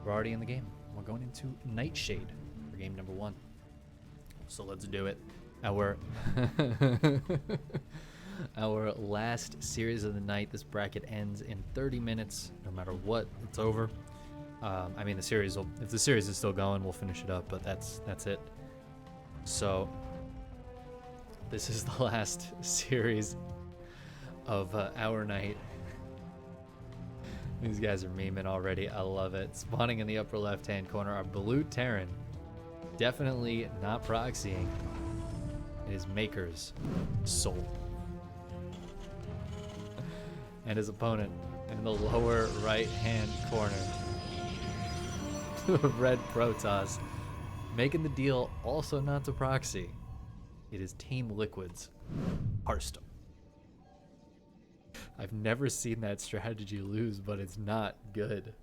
we're already in the game. We're going into Nightshade for game number 1. So let's do it. Our our last series of the night. This bracket ends in 30 minutes. No matter what, it's over. I mean, the series will, if the series is still going, we'll finish it up, but that's it. So this is the last series of our night. These guys are memeing already. I love it. Spawning in the upper left-hand corner are Blue Terran. Definitely not proxying. It is Maker's Soul. And his opponent in the lower right-hand corner. Red Protoss. Making the deal also not to proxy. It is Team Liquid's Harstem. I've never seen that strategy lose, but it's not good.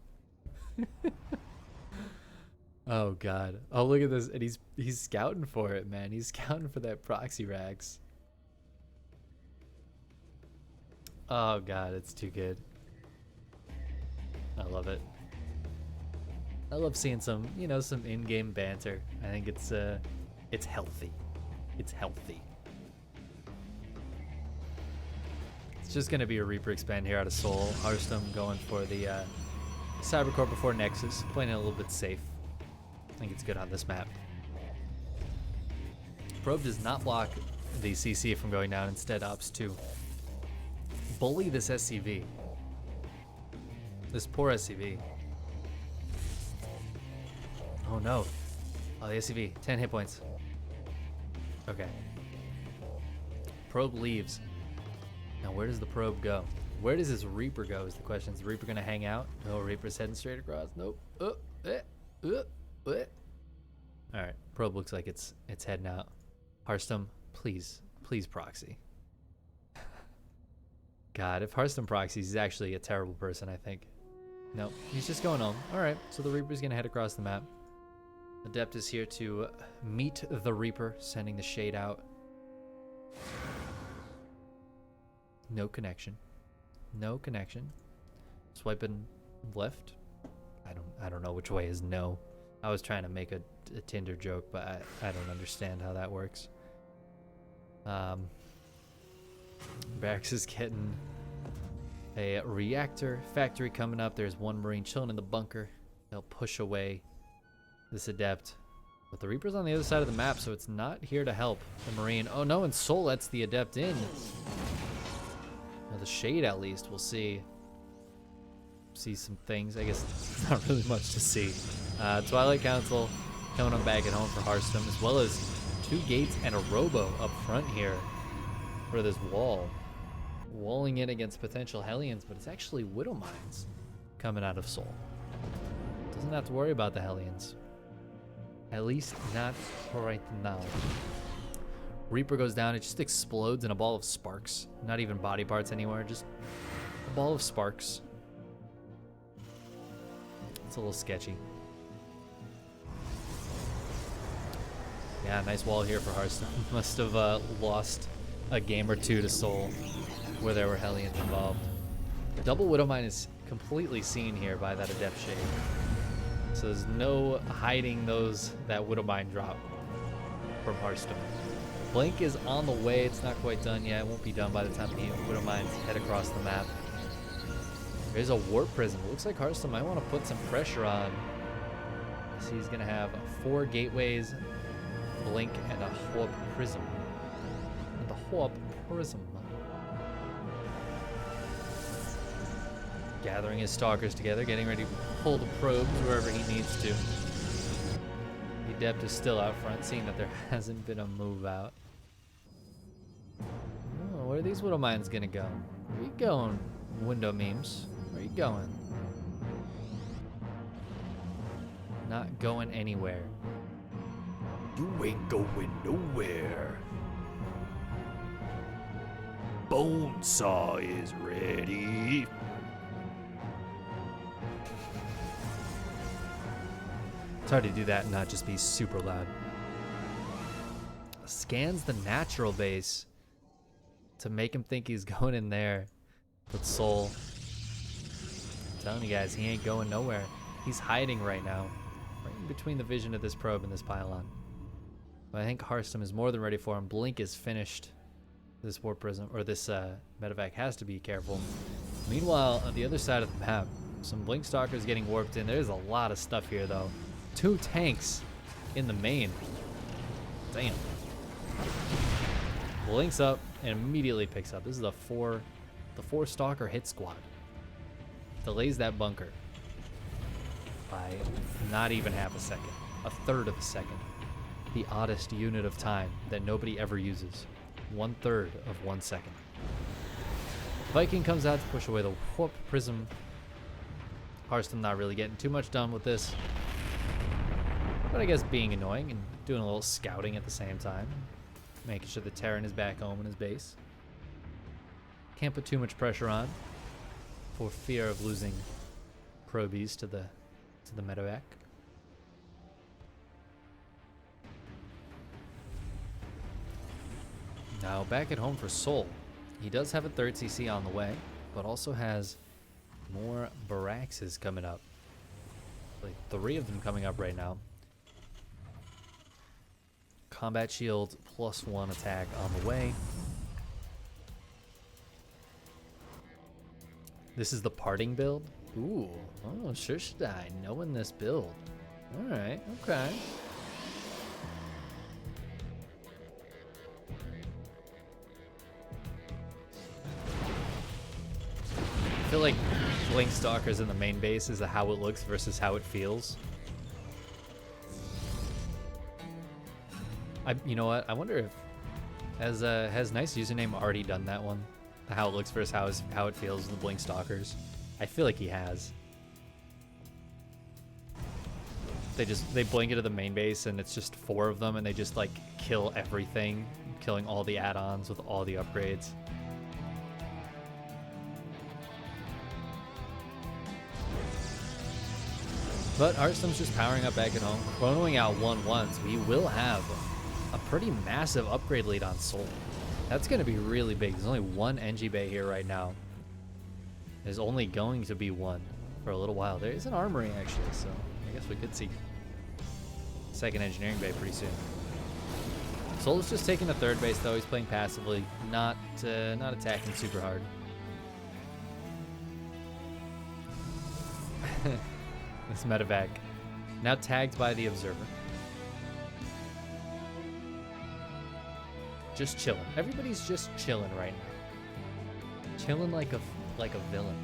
Oh god. Oh, look at this. And he's scouting for it, man. He's scouting for that proxy rags. Oh god, it's too good. I love it. I love seeing some, you know, some in-game banter. I think it's healthy. It's healthy. It's just gonna be a Reaper expand here out of Soul. Harstem going for the Cybercore before Nexus, playing it a little bit safe. I think it's good on this map. Probe does not block the CC from going down, instead opts to bully this SCV. This poor SCV. Oh no. Oh, the SCV, 10 hit points. Okay. Probe leaves. Now where does the probe go? Where does this Reaper go is the question. Is the Reaper gonna hang out? No, Reaper's heading straight across. Nope. Alright, probe looks like it's heading out. Harstem, please proxy. God, if Harstem proxies, he's actually a terrible person, I think. Nope, he's just going home. Alright, so the Reaper's gonna head across the map. Adept is here to meet the Reaper, sending the shade out. No connection. No connection. Swiping left. I don't know which way is no. I was trying to make a Tinder joke, but I don't understand how that works. Barracks is getting a reactor factory coming up. There's one Marine chilling in the bunker. They'll push away this Adept. But the Reaper's on the other side of the map, so it's not here to help the Marine. Oh no, and Soul lets the Adept in. Now the shade, at least, we'll see some things. I guess it's not really much to see. Twilight Council coming up back at home for Harstem, as well as 2 gates and a robo up front here for this wall. Walling in against potential Hellions, but it's actually Widow Mines coming out of Soul. Doesn't have to worry about the Hellions. At least not right now. Reaper goes down, it just explodes in a ball of sparks. Not even body parts anywhere, just a ball of sparks. It's a little sketchy. Yeah, nice wall here for Harstem. Must have lost a game or two to Soul where there were Hellions involved. Double Widowmine is completely seen here by that Adept Shade. So there's no hiding that Widowmine drop from Harstem. Blink is on the way. It's not quite done yet. It won't be done by the time the Widowmines head across the map. There's a Warp Prism. It looks like Harstem might want to put some pressure on. So he's going to have 4 gateways, Blink, and a Warp Prism. And the Warp Prism. Gathering his stalkers together, getting ready to pull the probes wherever he needs to. The Adept is still out front, seeing that there hasn't been a move out. Oh, where are these Widow Mines gonna go? Where you going, window memes? Where you going? Not going anywhere. You ain't going nowhere. Bonesaw is ready. It's hard to do that and not just be super loud. Scans the natural base to make him think he's going in there. But Soul, I'm telling you guys, he ain't going nowhere. He's hiding right now, right in between the vision of this probe and this pylon. But I think Harstem is more than ready for him. Blink is finished. This warp prism, or this medevac has to be careful. Meanwhile, on the other side of the map, some Blink Stalkers getting warped in. There's a lot of stuff here, though. 2 tanks in the main. Damn. Blinks up and immediately picks up. This is the four Stalker hit squad. Delays that bunker by not even half a second. A third of a second. The oddest unit of time that nobody ever uses. 1/3 of 1 second. Viking comes out to push away the warp prism. Harstem not really getting too much done with this. But I guess being annoying and doing a little scouting at the same time. Making sure the Terran is back home in his base. Can't put too much pressure on for fear of losing probies to the medevac. Now back at home for Sol. He does have a 3rd CC on the way, but also has more Baraxes coming up. Like 3 of them coming up right now. Combat shield +1 attack on the way. This is the parting build. Ooh, oh, sure should I knowing this build. All right, okay. I feel like Blink Stalkers in the main base is a how it looks versus how it feels. You know what? I wonder if has Nice Username already done that one? The how it looks versus how it feels with the Blink Stalkers. I feel like he has. They blink into the main base and it's just 4 of them and they just like kill everything, killing all the add-ons with all the upgrades. But Harstem's just powering up back at home, chronoing out 1-1, so he will have a pretty massive upgrade lead on Sol. That's going to be really big. There's only 1 NG bay here right now. There's only going to be 1 for a little while. There is an armory actually, so I guess we could see 2nd engineering bay pretty soon. Sol is just taking the 3rd base though. He's playing passively, not attacking super hard. This medevac now tagged by the observer. Just chilling. Everybody's just chilling right now. Chilling like a villain.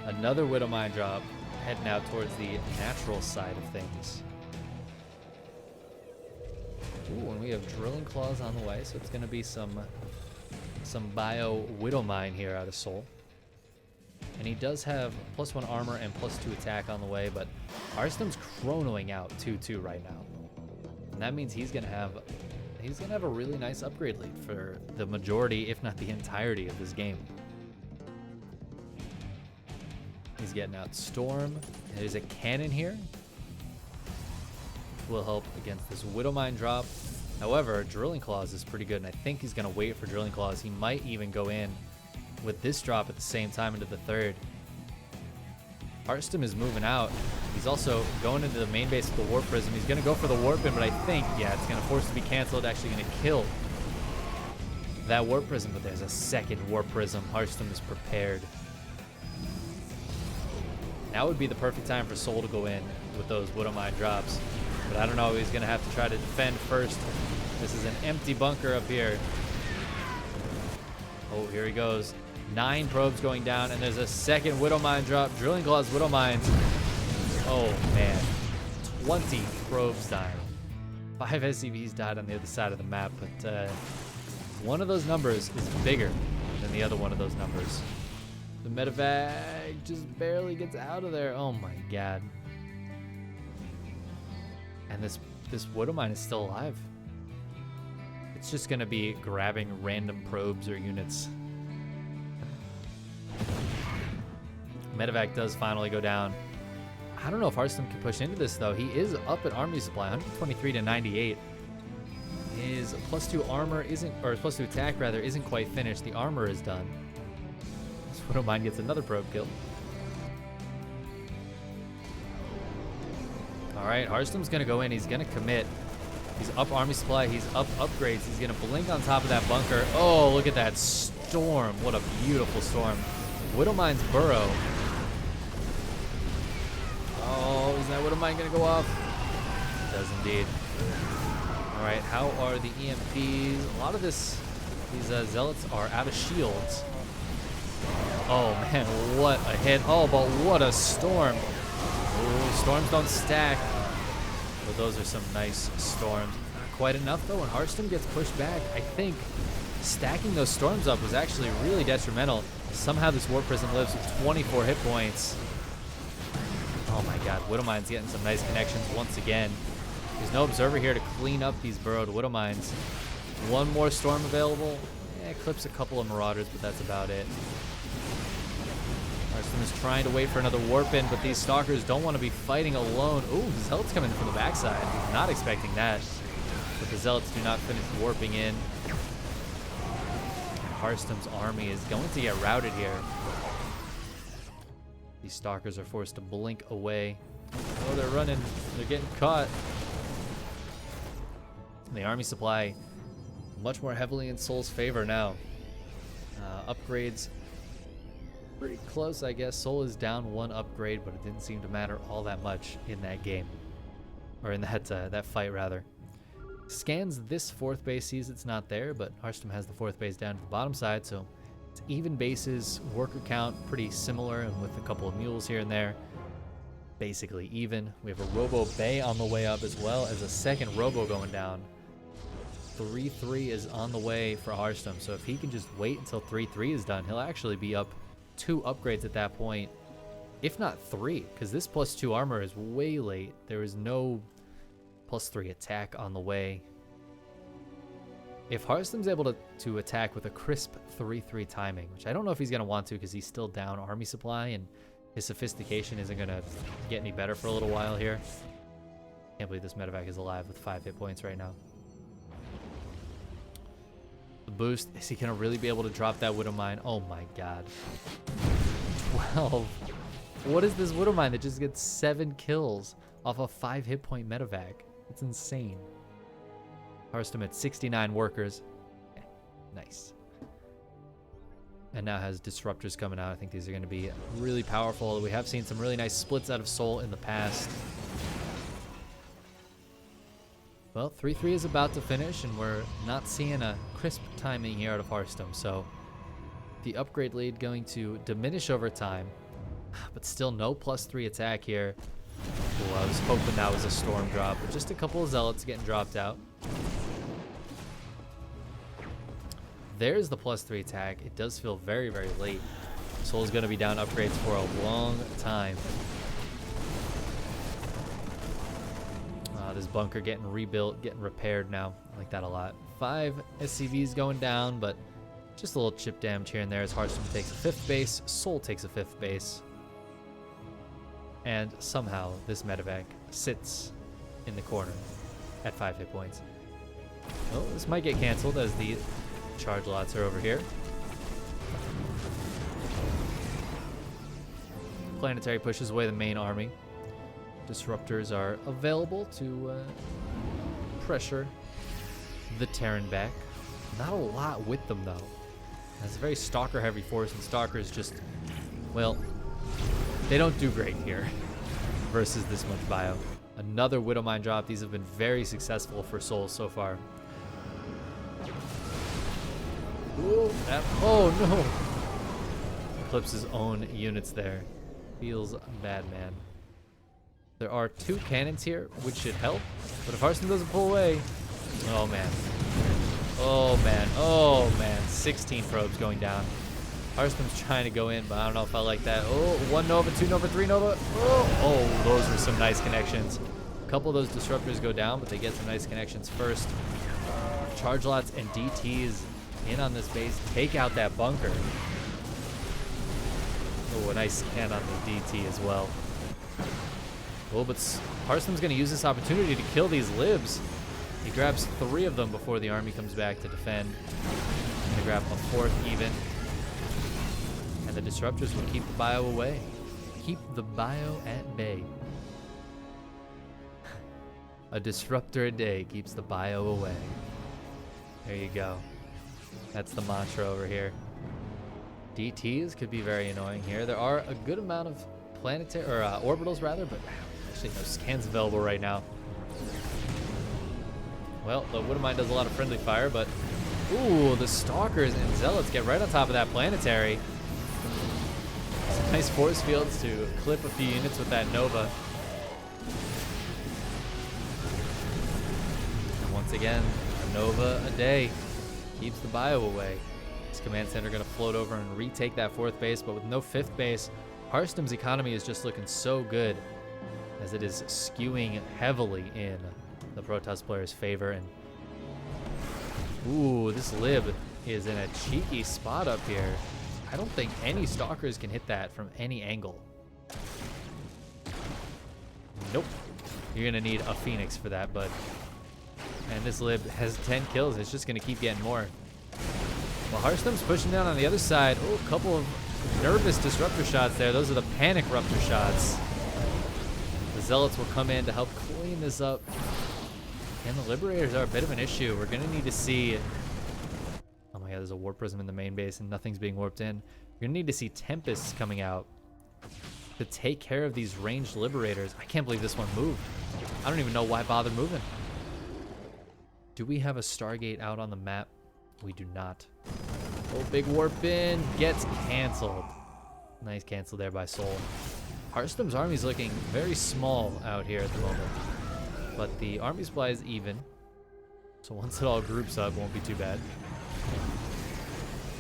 Another Widow Mine drop heading out towards the natural side of things. Ooh, and we have Drilling Claws on the way, so it's going to be some bio Widow Mine here out of Sol. And he does have +1 armor and +2 attack on the way, but Harstem's chronoing out 2-2 right now. And that means he's gonna have a really nice upgrade lead for the majority, if not the entirety of this game. He's getting out Storm. There's a cannon here, which will help against this Widow Mine drop. However, Drilling Claws is pretty good, and I think he's gonna wait for Drilling Claws. He might even go in with this drop at the same time into the 3rd. Harstem is moving out. He's also going into the main base with the Warp Prism. He's going to go for the Warp In, but I think, yeah, it's going to force it to be canceled. Actually going to kill that Warp Prism, but there's a 2nd Warp Prism. Harstem is prepared. Now would be the perfect time for Sol to go in with those Widow Mine drops. But I don't know. He's going to have to try to defend first. This is an empty bunker up here. Oh, here he goes. 9 probes going down, and there's a 2nd Widow Mine drop. Drilling Claws, Widow Mines. Oh, man. 20 probes dying. 5 SCVs died on the other side of the map, but one of those numbers is bigger than the other one of those numbers. The medevac just barely gets out of there. Oh, my God. And this Widow Mine is still alive. It's just going to be grabbing random probes or units. Medevac does finally go down. I don't know if Harstem can push into this, though. He is up at army supply, 123 to 98. His +2 armor isn't, or +2 attack rather, isn't quite finished. The armor is done. This Widowmine gets another probe kill. All right, Harstem's gonna go in. He's gonna commit. He's up army supply. He's up upgrades. He's gonna blink on top of that bunker. Oh, look at that storm. What a beautiful storm. Widowmine's burrow. Oh, is that Widowmine gonna go off? It does indeed. All right, how are the EMPs? A lot of these zealots are out of shields. Oh man, what a hit. Oh, but what a storm. Ooh, storms don't stack. But those are some nice storms. Not quite enough though, when Harstem gets pushed back. I think stacking those storms up was actually really detrimental. Somehow this War Prism lives with 24 hit points. Oh my god, Widowmine's getting some nice connections once again. There's no observer here to clean up these burrowed Widowmines. One more storm available. It clips a couple of Marauders, but that's about it. Harstem is trying to wait for another warp in, but these Stalkers don't want to be fighting alone. Ooh, the Zealots coming from the backside. Not expecting that. But the Zealots do not finish warping in. Harstem's army is going to get routed here. These Stalkers are forced to blink away. Oh, they're running. They're getting caught. The army supply much more heavily in Soul's favor now. Upgrades pretty close, I guess. Soul is down one upgrade, but it didn't seem to matter all that much in that game, or in that fight rather. Scans this fourth base, sees it's not there, but Harstem has the fourth base down to the bottom side, so it's even bases, worker count pretty similar, and with a couple of mules here and there, basically even. We have a Robo Bay on the way up, as well as a second Robo going down. 3-3 is on the way for Harstem, so if he can just wait until 3-3 is done, he'll actually be up 2 upgrades at that point, if not 3, because this +2 armor is way late. There is no +3 attack on the way. If Harstem's able to attack with a crisp 3-3 timing, which I don't know if he's going to want to because he's still down army supply and his sophistication isn't going to get any better for a little while here. Can't believe this medevac is alive with 5 hit points right now. The boost, is he going to really be able to drop that Widowmine? Oh my god. 12. What is this Widowmine that just gets 7 kills off a 5 hit point medevac? It's insane. Harstem at 69 workers. Nice. And now has disruptors coming out. I think these are going to be really powerful. We have seen some really nice splits out of Soul in the past. Well, 3-3 is about to finish, and we're not seeing a crisp timing here out of Harstem, so the upgrade lead going to diminish over time, but still no +3 attack here. Ooh, I was hoping that was a storm drop, but just a couple of Zealots getting dropped out. There's the +3 attack. It does feel very, very late. Soul's going to be down upgrades for a long time. This bunker getting rebuilt, getting repaired now. I like that a lot. 5 SCVs going down, but just a little chip damage here and there as Harstem takes a 5th base. Soul takes a 5th base. And somehow this medevac sits in the corner at 5 hit points. Oh, this might get canceled as the charge lots are over here. Planetary pushes away the main army. Disruptors are available to pressure the Terran back. Not a lot with them though. It's a very Stalker heavy force, and Stalkers just, well, they don't do great here versus this much bio. Another Widowmine drop. These have been very successful for Soul so far. Ooh, oh no! Clips his own units there. Feels bad, man. There are 2 cannons here, which should help. But if Harstem doesn't pull away, oh man. Oh man. Oh man. 16 probes going down. Harstem's trying to go in, but I don't know if I like that. Oh, 1 Nova, 2 Nova, 3 Nova. Oh, those were some nice connections. A couple of those disruptors go down, but they get some nice connections first. Charge lots and DTs in on this base. Take out that bunker. Oh, a nice scan on the DT as well. Oh, but Harstem's going to use this opportunity to kill these libs. He grabs 3 of them before the army comes back to defend. Going to grab a 4th even. And the the disruptors will keep the bio away. Keep the bio at bay. A disruptor a day keeps the bio away. There you go. That's the mantra over here. DTs could be very annoying here. There are a good amount of planetary, or orbitals rather, but actually no scans available right now. Well, the Widowmine does a lot of friendly fire, but ooh, the Stalkers and Zealots get right on top of that planetary. Some nice force fields to clip a few units with that Nova. And once again, a Nova a day keeps the bio away. This command center going to float over and retake that 4th base, but with no 5th base, Harstem's economy is just looking so good as it is skewing heavily in the Protoss player's favor. And ooh, this Lib is in a cheeky spot up here. I don't think any Stalkers can hit that from any angle. Nope. You're going to need a Phoenix for that, bud. And this Lib has 10 kills. It's just going to keep getting more. Well, Harstem's pushing down on the other side. Oh, a couple of nervous disruptor shots there. Those are the panic rupture shots. The Zealots will come in to help clean this up. And the Liberators are a bit of an issue. We're going to need to see... Oh my god, there's a Warp Prism in the main base and nothing's being warped in. We're going to need to see Tempests coming out to take care of these ranged Liberators. I can't believe this one moved. I don't even know why bother moving. Do we have a Stargate out on the map? We do not. Oh, big warp in. Gets canceled. Nice cancel there by Sol. Harstem's army's looking very small out here at the moment. But the army supply is even. So once it all groups up, it won't be too bad.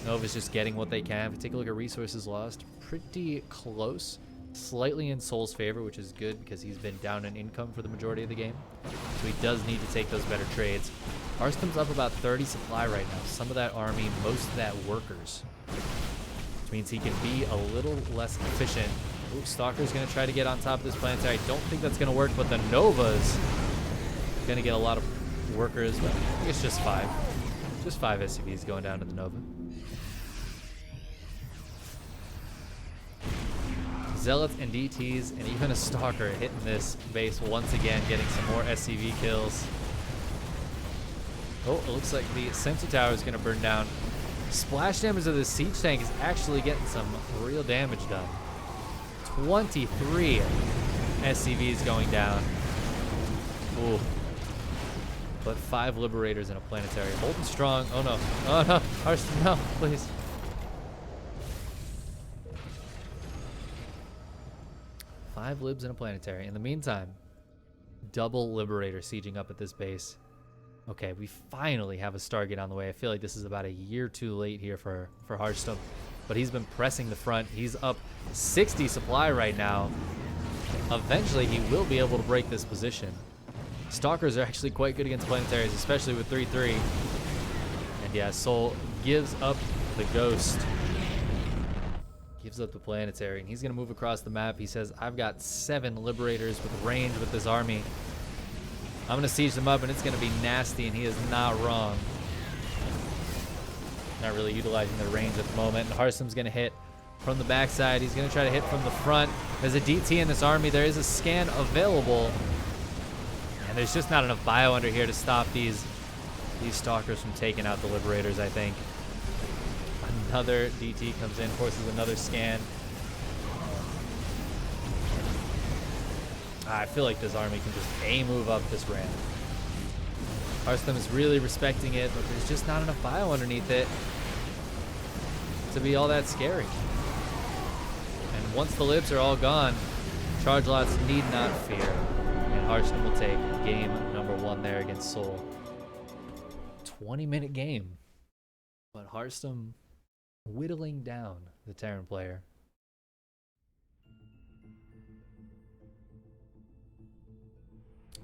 Nova's just getting what they can. If you take a look at resources lost, pretty close. Slightly in Sol's favor, which is good because he's been down in income for the majority of the game. So he does need to take those better trades. Harstem's up about 30 supply right now. Some of that army, most of that workers. Which means he can be a little less efficient. Ooh, Stalker's going to try to get on top of this planetary. I don't think that's going to work, but the Nova's going to get a lot of workers. But I think it's just 5. Just 5 SCVs going down to the Nova. Zealots and DTs and even a Stalker hitting this base once again, getting some more SCV kills. Oh, it looks like the sensor tower is going to burn down. Splash damage of the siege tank is actually getting some real damage done. 23 SCVs going down. Ooh. But 5 Liberators in a planetary. Holding strong. Oh no. Oh no. Harstem, no, please. Five Libs in a planetary. In the meantime, double Liberator sieging up at this base. Okay, we finally have a Stargate on the way. I feel like this is about a year too late here for Harstem. But he's been pressing the front. He's up 60 supply right now. Eventually, he will be able to break this position. Stalkers are actually quite good against planetaries, especially with 3-3. And yeah, Sol gives up the Ghost. Gives up the planetary, and he's going to move across the map. He says, I've got 7 Liberators with range with this army. I'm going to siege them up, and it's going to be nasty, and he is not wrong. Not really utilizing their range at the moment. And Harstem's going to hit from the backside. He's going to try to hit from the front. There's a DT in this army. There is a scan available. And there's just not enough bio under here to stop these Stalkers from taking out the Liberators, I think. Another DT comes in, forces another scan. I feel like this army can just A-move up this ramp. Harstem is really respecting it, but there's just not enough bio underneath it to be all that scary. And once the Libs are all gone, charge lots need not fear. And Harstem will take game number 1 there against Sol. 20-minute game. But Harstem whittling down the Terran player.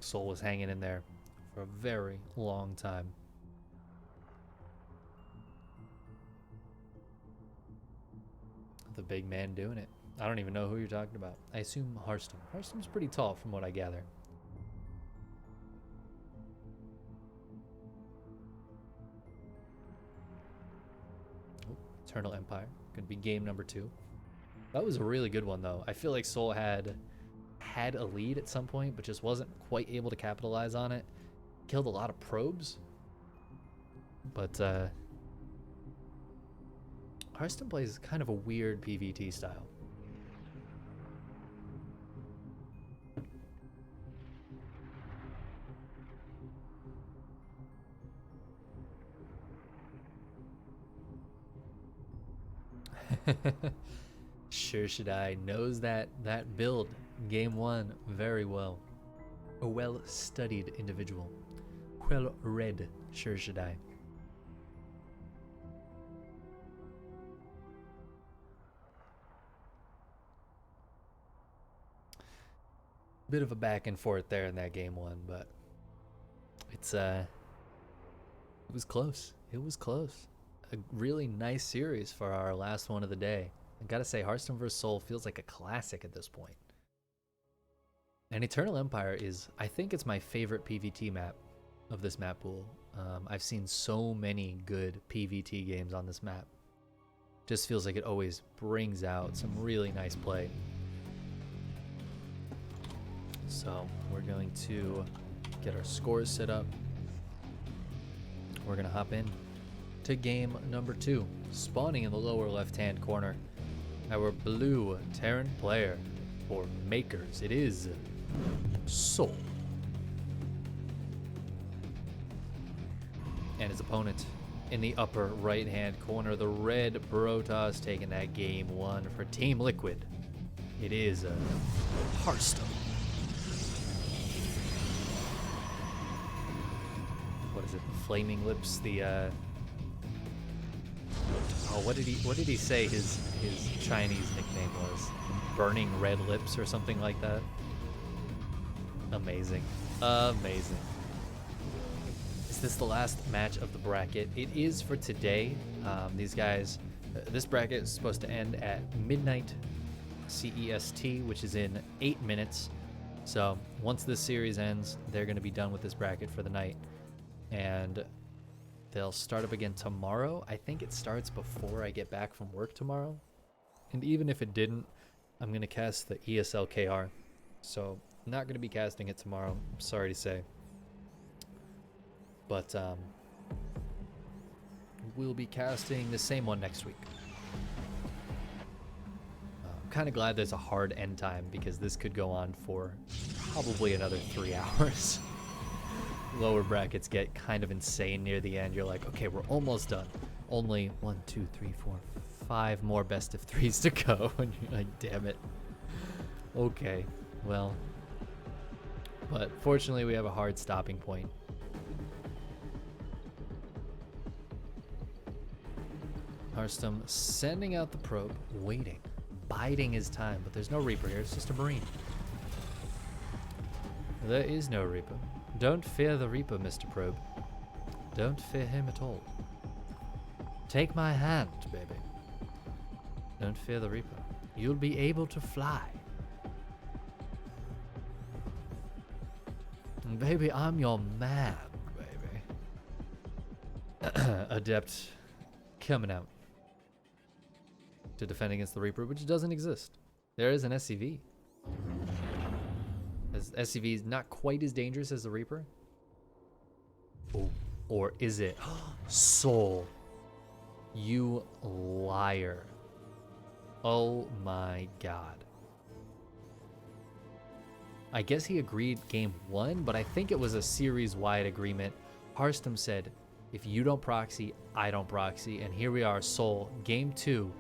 Sol was hanging in there for a very long time. The big man doing it. I don't even know who you're talking about. I assume Harstem. Harstem's pretty tall from what I gather. Oh, Eternal Empire. Gonna be game number 2. That was a really good one, though. I feel like Seoul had a lead at some point, but just wasn't quite able to capitalize on it. Killed a lot of probes. But Harstem plays kind of a weird PvT style. Sure should I knows that build game one very well. A well-studied individual. Well read, sure should I. Bit of a back and forth there in that game one, but it's it was close. It was close. A really nice series for our last one of the day. I gotta say, Harstem vs. Seoul feels like a classic at this point. And Eternal Empire is, I think it's my favorite PvT map of this map pool. I've seen so many good PvT games on this map. Just feels like it always brings out some really nice play. So we're going to get our scores set up. We're gonna hop in to game number 2. Spawning in the lower left-hand corner, our blue Terran player for Makers. It is Seoul. And his opponent in the upper right-hand corner, the red Brotas, taking that game 1 for Team Liquid. It is Harstem. What is it? Flaming Lips. The oh, what did he say his Chinese nickname was? Burning Red Lips or something like that. Amazing. Amazing. Is this the last match of the bracket? It is for today. These guys, this bracket is supposed to end at midnight CEST, which is in 8 minutes. So once this series ends, they're going to be done with this bracket for the night. And they'll start up again tomorrow. I think it starts before I get back from work tomorrow. And even if it didn't, I'm going to cast the TSL5. So I'm not going to be casting it tomorrow, I'm sorry to say. But we'll be casting the same one next week. I'm kind of glad there's a hard end time because this could go on for probably another 3 hours. Lower brackets get kind of insane near the end. You're like, okay, we're almost done. Only 1, 2, 3, 4, 5 more best of 3s to go. And you're like, damn it. Okay, well. But fortunately, we have a hard stopping point. Harstem sending out the probe, waiting, biding his time. But there's no Reaper here. It's just a Marine. There is no Reaper. Don't fear the Reaper, Mr. Probe. Don't fear him at all. Take my hand, baby. Don't fear the Reaper. You'll be able to fly. And baby, I'm your man, baby. Adept coming out to defend against the Reaper, which doesn't exist. There is an SCV. SCV is not quite as dangerous as the Reaper. Oh, or is it? Seoul. You liar. Oh my god. I guess he agreed game 1, but I think it was a series-wide agreement. Harstem said, if you don't proxy, I don't proxy. And here we are, Seoul, game 2,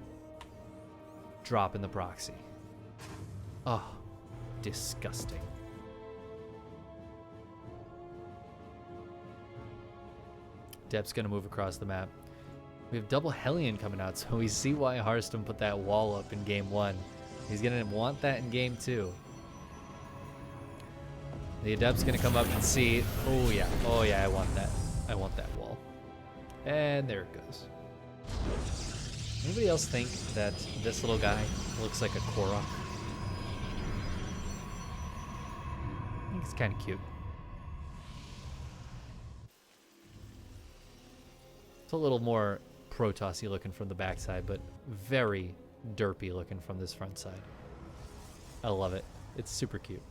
dropping the proxy. Oh, disgusting. Dep's gonna move across the map. We have double Hellion coming out, so we see why Harstem put that wall up in game 1. He's gonna want that in game 2. The Adept's gonna come up and see. Oh yeah, I want that. I want that wall. And there it goes. Anybody else think that this little guy looks like a Korok? I think it's kind of cute. It's a little more Protoss-y looking from the backside, but very, derpy looking from this front side. I love it. It's super cute.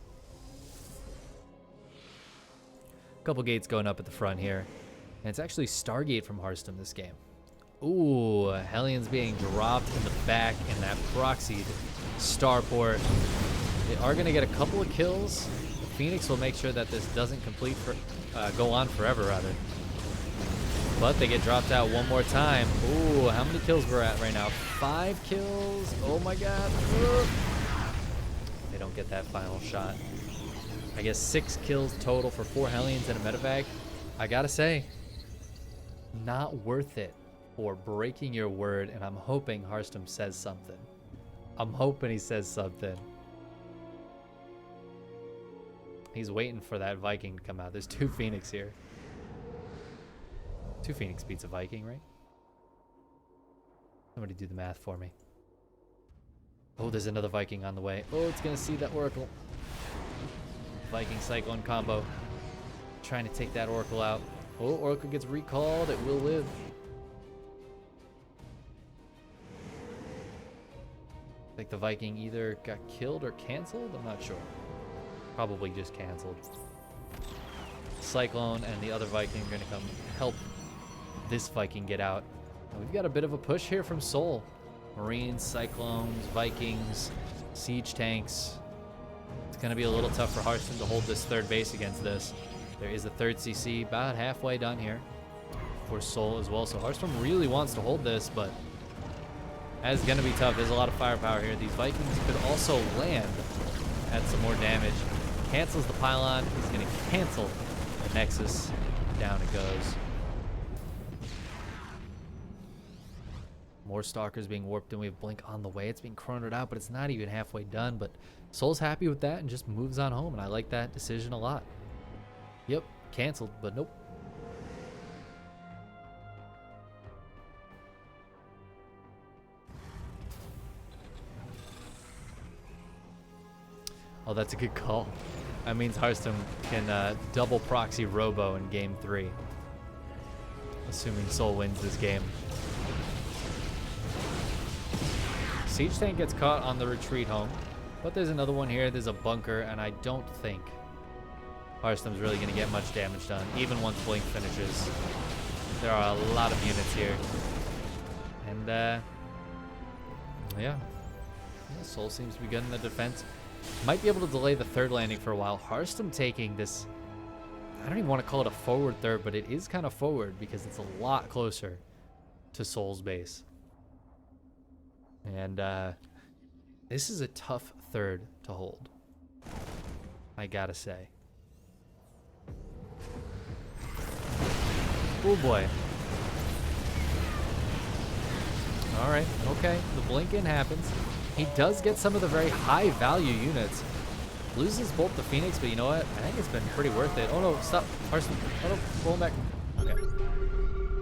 Couple gates going up at the front here. And it's actually Stargate from Harstem this game. Ooh, Hellions being dropped in the back in that proxied starport. They are going to get a couple of kills. The Phoenix will make sure that this doesn't go on forever, rather. But they get dropped out one more time. Ooh, how many kills we're at right now? 5 kills. Oh my god. Ugh. They don't get that final shot. I guess 6 kills total for 4 Hellions and a medevac. I gotta say, not worth it for breaking your word, and I'm hoping Harstem says something. I'm hoping he says something. He's waiting for that Viking to come out. There's 2 Phoenix here. 2 Phoenix beats a Viking, right? Somebody do the math for me. Oh, there's another Viking on the way. Oh, it's gonna see that Oracle. Viking Cyclone combo. Trying to take that Oracle out. Oh, Oracle gets recalled. It will live. I think the Viking either got killed or canceled. I'm not sure. Probably just canceled. Cyclone and the other Viking are going to come help this Viking get out. And we've got a bit of a push here from Seoul. Marines, Cyclones, Vikings, siege tanks. It's going to be a little tough for Harstem to hold this third base against this. There is a third CC about halfway done here for Seoul as well. So Harstem really wants to hold this, but that's going to be tough. There's a lot of firepower here. These Vikings could also land, add some more damage. Cancels the pylon. He's going to cancel the Nexus. Down it goes. More Stalkers being warped, and we have Blink on the way. It's being chronoed out, but it's not even halfway done. But Soul's happy with that and just moves on home, and I like that decision a lot. Yep, canceled, but nope. Oh, that's a good call. That means Harstem can double proxy Robo in game 3. Assuming Soul wins this game. Siege tank gets caught on the retreat home. But there's another one here. There's a bunker, and I don't think Harstem's really going to get much damage done, even once Blink finishes. There are a lot of units here. And, yeah. Soul seems to be good in the defense. Might be able to delay the third landing for a while. Harstem taking this, I don't even want to call it a forward third, but it is kind of forward because it's a lot closer to Soul's base. And this is a tough third to hold, I gotta say. Oh boy. All right, okay, the blink in happens. He does get some of the very high value units. Loses both the Phoenix, but you know what? I think it's been pretty worth it. Oh no, stop. Harstem. Oh no, roll back. Okay.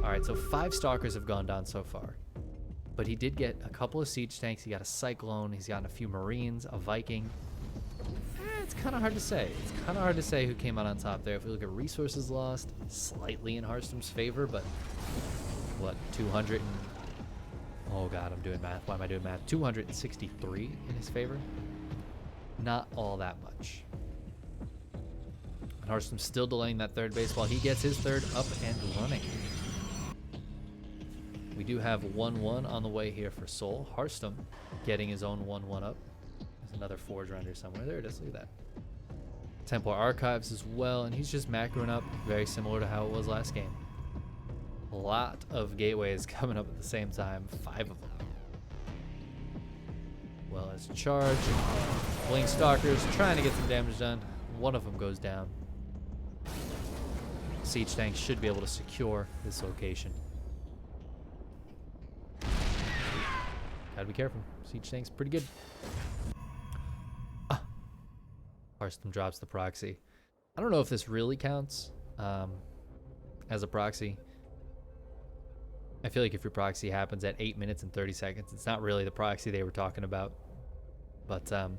All right, so 5 Stalkers have gone down so far. But he did get a couple of siege tanks. He got a Cyclone. He's gotten a few Marines, a Viking. It's kind of hard to say. It's kind of hard to say who came out on top there. If we look at resources lost, slightly in Harstem's favor, but what, 200 and... Oh god, I'm doing math. Why am I doing math? 263 in his favor. Not all that much. And Harstem's still delaying that third base while he gets his third up and running. We do have 1-1 on the way here for Soul. Harstem getting his own 1-1 up. There's another Forge Render somewhere. There it is. Look at that. Templar Archives as well. And he's just macroing up very similar to how it was last game. A lot of gateways coming up at the same time. 5 of them. Well as charge. Blink Stalkers trying to get some damage done. One of them goes down. Siege tanks should be able to secure this location. Gotta be careful. Siege tank's pretty good. Harstem drops the proxy. I don't know if this really counts as a proxy. I feel like if your proxy happens at 8 minutes and 30 seconds, it's not really the proxy they were talking about. But oh,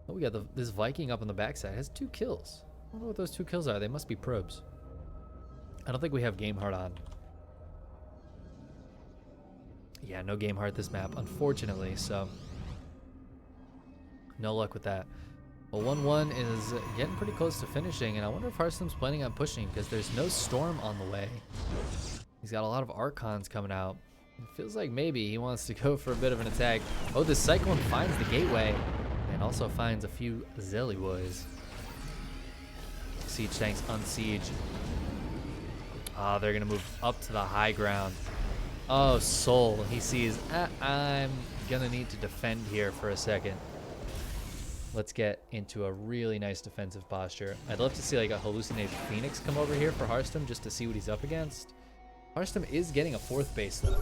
we got this Viking up on the backside. It has 2 kills. I don't know what those 2 kills are. They must be probes. I don't think we have Game Heart on. Yeah, no Game Heart this map, unfortunately, so no luck with that. Well, 1-1 is getting pretty close to finishing, and I wonder if Harstem's planning on pushing because there's no Storm on the way. He's got a lot of Archons coming out. It feels like maybe he wants to go for a bit of an attack. Oh, this Cyclone finds the gateway and also finds a few Zelly boys. Siege tanks unsiege. Ah, they're going to move up to the high ground. Oh, Soul. He sees, I'm going to need to defend here for a second. Let's get into a really nice defensive posture. I'd love to see like a hallucinated Phoenix come over here for Harstem just to see what he's up against. Harstem is getting a 4th base though.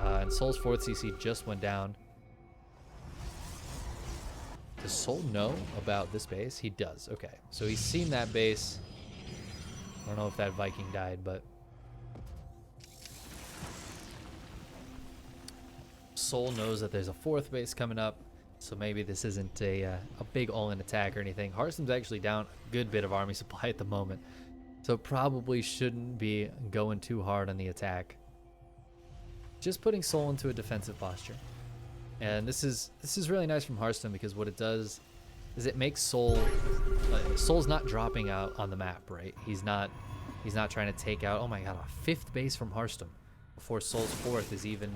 And Soul's 4th CC just went down. Does Soul know about this base? He does. Okay. So he's seen that base. I don't know if that Viking died, but Soul knows that there's a 4th base coming up. So maybe this isn't a big all-in attack or anything. Harstem's actually down a good bit of army supply at the moment. So probably shouldn't be going too hard on the attack. Just putting Soul into a defensive posture. And this is really nice from Harstem because what it does is it makes Soul... Soul's not dropping out on the map, right? He's not trying to take out... Oh my god, a 5th base from Harstem before Soul's 4th is even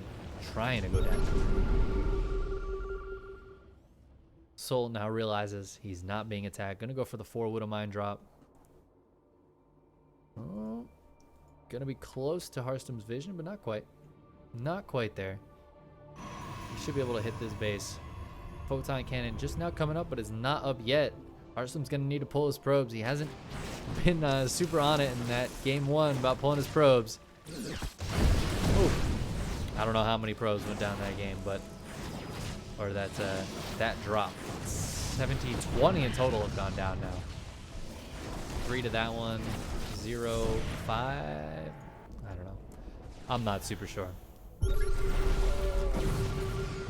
trying to go down. Soul now realizes he's not being attacked. Gonna go for the 4 Widow Mine drop. Oh, gonna be close to Harstem's vision, but not quite. Not quite there. He should be able to hit this base. Photon Cannon just now coming up, but it's not up yet. Harstem's gonna need to pull his probes. He hasn't been super on it in that game 1 about pulling his probes. Ooh. I don't know how many probes went down that game, but... Or that drop. 17-20 in total have gone down now. 3 to that one. 0, 5. I don't know. I'm not super sure.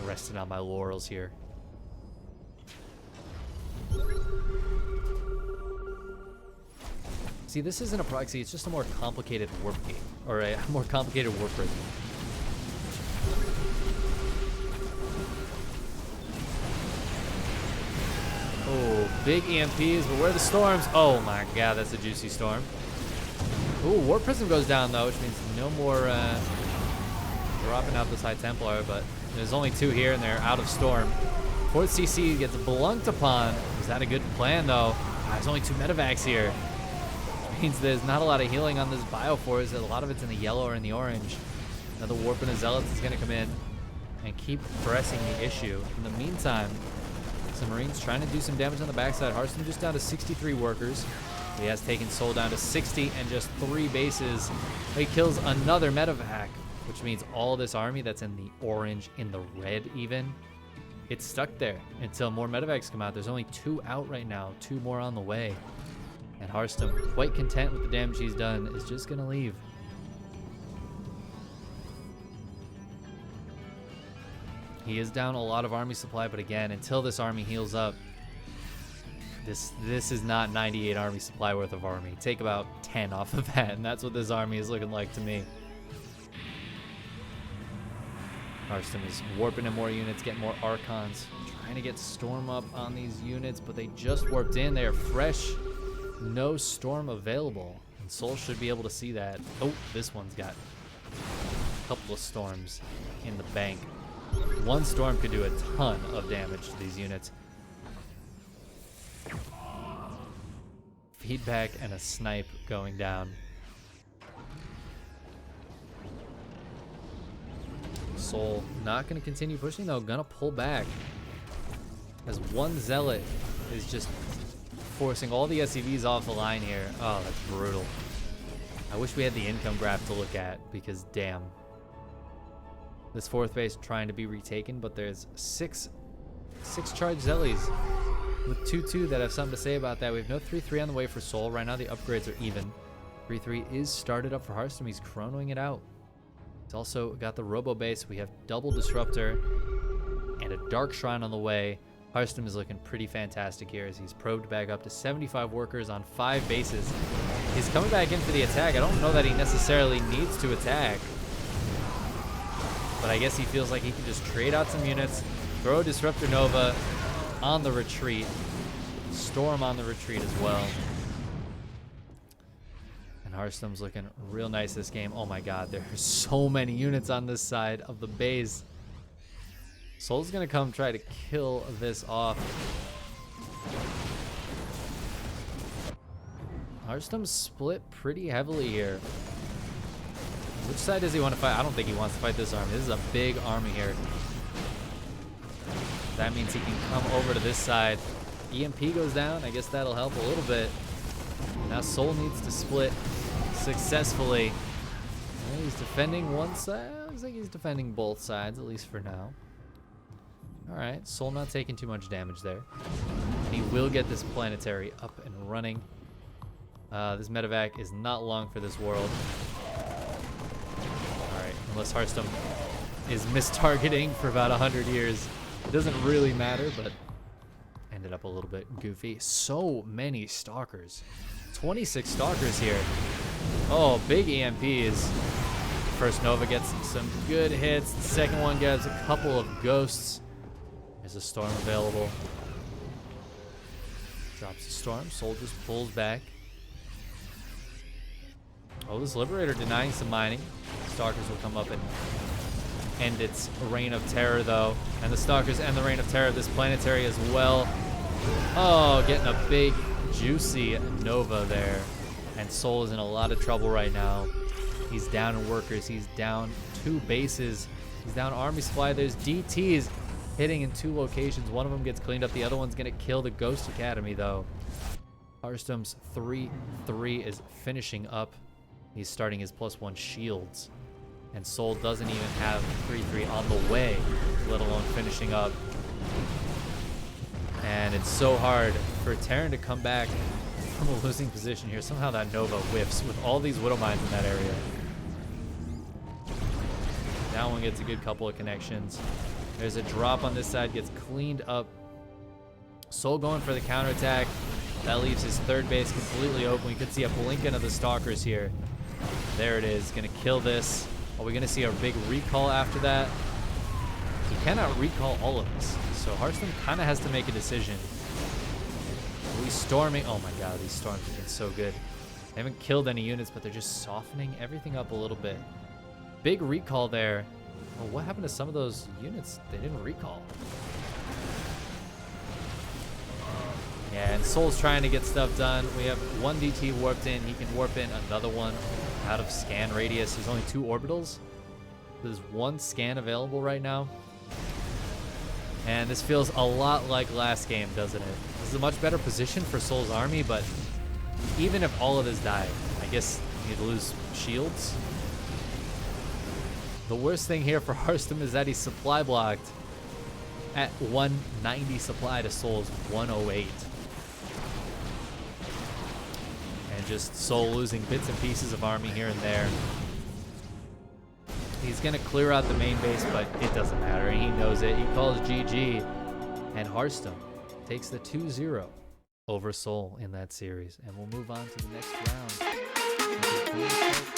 Resting on my laurels here. See, this isn't a proxy, it's just a more complicated warp gate. Or a more complicated warp prism. Oh, big EMPs, but where are the storms? Oh my god, that's a juicy storm. Ooh, Warp Prism goes down though, which means no more dropping out this High Templar, but there's only 2 here and they're out of storm. 4th CC gets blunked upon. Is that a good plan though? There's only 2 medevacs here. Which means there's not a lot of healing on this Bioforce. A lot of it's in the yellow or in the orange. Another Warp and a Zealots is going to come in and keep pressing the issue. In the meantime, some Marines trying to do some damage on the backside. Harstem just down to 63 workers. He has taken Soul down to 60 and just 3 bases. He kills another medevac, which means all this army that's in the orange, in the red even, it's stuck there until more medevacs come out. There's only 2 out right now, 2 more on the way. And Harstem, quite content with the damage he's done, is just going to leave. He is down a lot of army supply, but again, until this army heals up, this is not 98 army supply worth of army. Take about 10 off of that, and that's what this army is looking like to me. Harstem is warping in more units, getting more Archons, trying to get Storm up on these units, but they just warped in. They are fresh. No Storm available, and Soul should be able to see that. Oh, this one's got a couple of Storms in the bank. 1 Storm could do a ton of damage to these units. Feedback and a snipe going down. Soul not going to continue pushing though, gonna pull back. As 1 Zealot is just forcing all the SCVs off the line here. Oh, that's brutal. I wish we had the income graph to look at because damn. This 4th base trying to be retaken, but there's 6 charged Zellies with 2-2 that have something to say about that. We have no 3-3 on the way for Soul. Right now the upgrades are even. 3-3 is started up for Harstem. He's chronoing it out. He's also got the Robo base. We have double Disruptor and a Dark Shrine on the way. Harstem is looking pretty fantastic here as he's probed back up to 75 workers on 5 bases. He's coming back in for the attack. I don't know that he necessarily needs to attack. But I guess he feels like he can just trade out some units, throw Disruptor Nova on the retreat, Storm on the retreat as well. And Harstem's looking real nice this game. Oh my god, there are so many units on this side of the base. Soul's gonna come try to kill this off. Harstem's split pretty heavily here. Which side does he want to fight? I don't think he wants to fight this army. This is a big army here. That means he can come over to this side. EMP goes down. I guess that'll help a little bit. Now Soul needs to split successfully. Well, he's defending one side. Looks like he's defending both sides, at least for now. Alright, Soul not taking too much damage there. And he will get this planetary up and running. This medevac is not long for this world. Alright, unless Harstem is mistargeting for about 100 years. It doesn't really matter, but ended up a little bit goofy. So many Stalkers. 26 Stalkers here. Oh, big EMPs. First Nova gets some good hits. The second one gets a couple of ghosts. There's a Storm available. Drops the Storm. Soul just pulls back. Oh, this Liberator denying some mining. Stalkers will come up and end its reign of terror, though. And the Stalkers end the reign of terror of this planetary as well. Oh, getting a big, juicy Nova there. And Soul is in a lot of trouble right now. He's down in workers. He's down 2 bases. He's down army supply. There's DTs hitting in 2 locations. One of them gets cleaned up. The other one's going to kill the Ghost Academy, though. Harstem's 3-3 is finishing up. He's starting his +1 shields. And Soul doesn't even have 3-3 on the way, let alone finishing up. And it's so hard for Terran to come back from a losing position here. Somehow that Nova whiffs with all these Widow Mines in that area. That one gets a good couple of connections. There's a drop on this side, gets cleaned up. Soul going for the counterattack. That leaves his 3rd base completely open. We could see a blinking of the Stalkers here. There it is, gonna kill this. Are we gonna see a big recall after that? He cannot recall all of this. So Harstem kinda has to make a decision. Are we storming? Oh my god, these storms have been so good. They haven't killed any units, but they're just softening everything up a little bit. Big recall there. Well, what happened to some of those units? They didn't recall. Yeah, and Soul's trying to get stuff done. We have 1 DT warped in. He can warp in another one out of scan radius. There's only 2 orbitals. There's 1 scan available right now. And this feels a lot like last game, doesn't it? This is a much better position for Soul's army, but even if all of this died, I guess he'd lose shields. The worst thing here for Harstem is that he's supply blocked at 190 supply to Soul's 108. And just Soul losing bits and pieces of army here and there. He's going to clear out the main base, but it doesn't matter. He knows it. He calls GG. And Harstem takes the 2-0 over Soul in that series. And we'll move on to the next round.